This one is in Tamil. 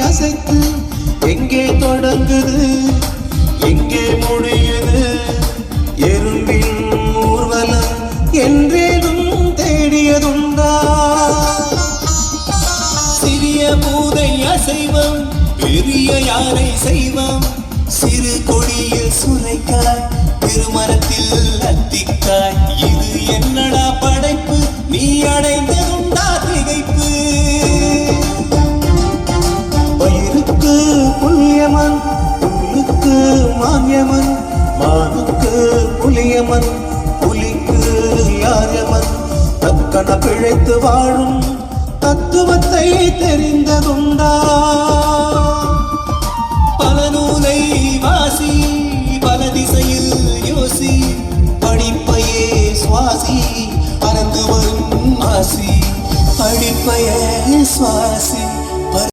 அசைத்து எங்கே தொடங்குது எங்கே முடியுது எறும்பின் ஊர்வலம் என்றேனும் தேடியதுண்டா சிறிய பூதை அசைவம் பெரிய யானை செய்வம் சிறு கொடியில் சுரைக்காய் திருமரத்தில் அத்திக்காய் இது என்னடா படைப்பு நீ அடைந்ததுண்டா திகைப்பு பயிருக்கு புல்யமன் புல்லுக்கு மான்யமன் மானுக்கு புலியமன் புலிக்கு யாரியமன் தக்கன பிழைத்து வாழும் தத்துவத்தை தெரிந்ததுண்டா